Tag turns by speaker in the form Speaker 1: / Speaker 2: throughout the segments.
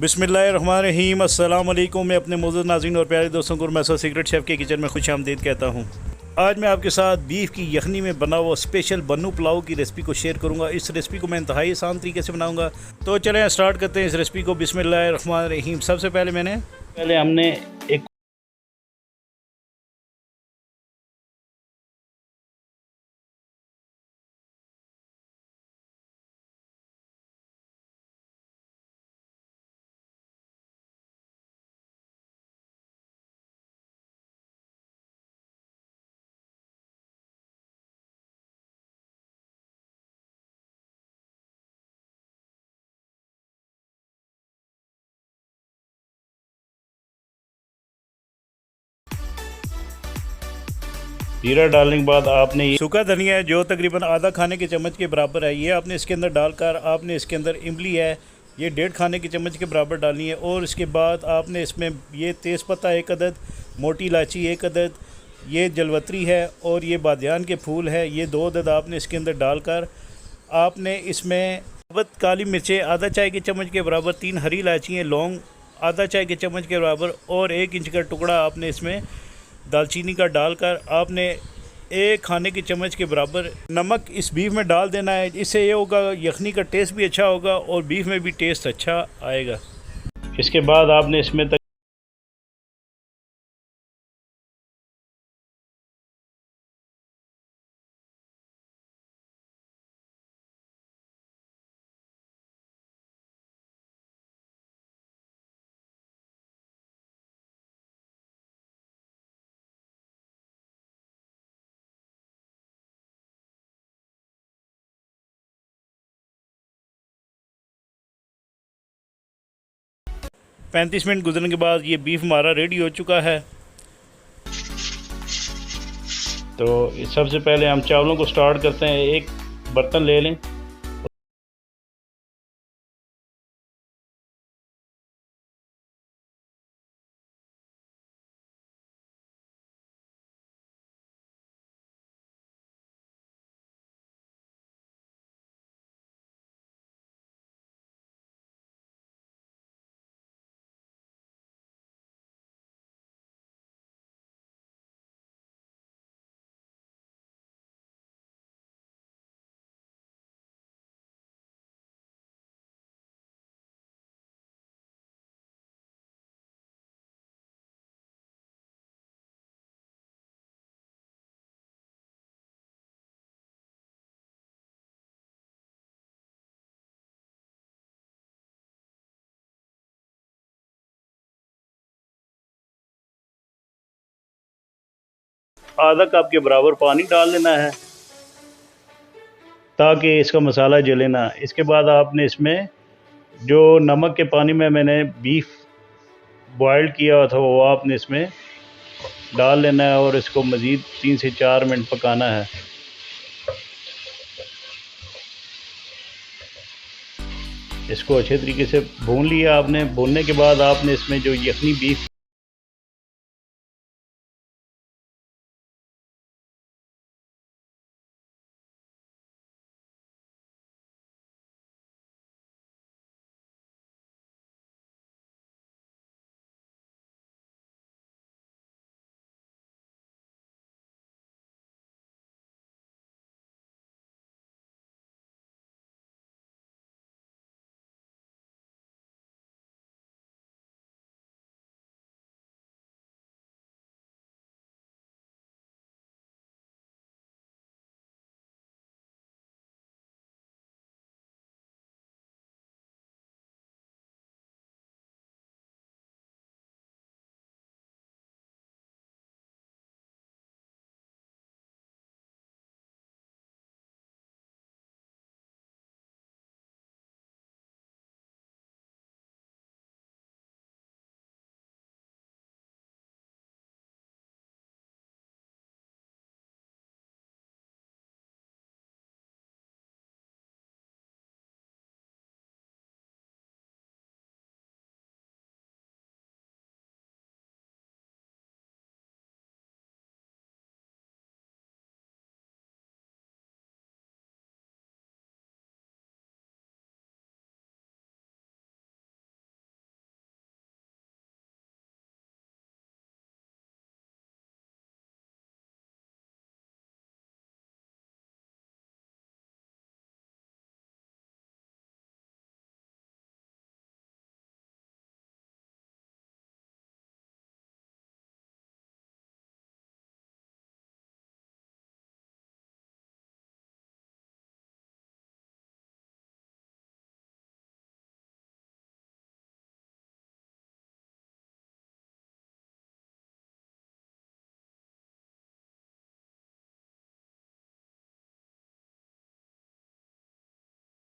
Speaker 1: बिस्मिल्लाहिर्रहमानिर्रहीम। अस्सलाम वालेकुम। मैं अपने मौजूद नाज़रीन और प्यारे दोस्तों को मैसो सीक्रेट शेफ़ के किचन में खुश आमदीद कहता हूँ। आज मैं आपके साथ बीफ की यखनी में बना हुआ स्पेशल बन्नू पुलाव की रेसिपी को शेयर करूँगा। इस रेसिपी को मैं इंतहाई आसान तरीके से बनाऊँगा। तो चलें स्टार्ट करते हैं इस रेसिपी को। बिस्मिल्लाहिर्रहमानिर्रहीम। सबसे पहले हमने एक जीरा डालने के बाद आपने सूखा धनिया है जो तकरीबन आधा खाने के चम्मच के बराबर है, ये आपने इसके अंदर डालकर आपने इसके अंदर इमली है ये 1.5 खाने के चम्मच के बराबर डालनी है। और इसके बाद आपने इसमें ये तेज़पत्ता 1 अदद, मोटी इलायची 1 अदद, ये जलवतरी है और ये बादियान के फूल है ये 2 अदद आपने इसके अंदर डालकर आपने इसमें साबुत काली मिर्चें आधा चाय के चम्मच के बराबर, 3 हरी इलायचियाँ, लौंग आधा चाय के चम्मच के बराबर और 1 इंच का टुकड़ा आपने इसमें दालचीनी का डालकर आपने 1 खाने के चम्मच के बराबर नमक इस बीफ में डाल देना है। इससे ये होगा यखनी का टेस्ट भी अच्छा होगा और बीफ में भी टेस्ट अच्छा आएगा। इसके बाद आपने इसमें 35 मिनट गुजरने के बाद ये बीफ हमारा रेडी हो चुका है। तो सबसे पहले हम चावलों को स्टार्ट करते हैं। एक बर्तन ले लें, आधा कप के बराबर पानी डाल लेना है ताकि इसका मसाला जले ना। इसके बाद आपने इसमें जो नमक के पानी में मैंने बीफ बॉयल किया था वो आपने इसमें डाल लेना है और इसको मज़ीद 3 से 4 मिनट पकाना है। इसको अच्छे तरीके से भून लिया आपने। भूनने के बाद आपने इसमें जो यखनी बीफ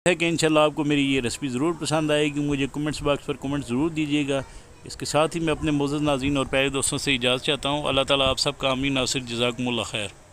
Speaker 1: है कि इंशाल्लाह आपको मेरी ये रेसिपी ज़रूर पसंद आएगी। मुझे कमेंट्स बॉक्स पर कमेंट ज़रूर दीजिएगा। इसके साथ ही मैं अपने मोअज़्ज़ज़ नाज़रीन और प्यारे दोस्तों से इजाज़त चाहता हूँ। अल्लाह ताला आप सबका आमीन नासिर, जज़ाकुमुल्लाह खैर।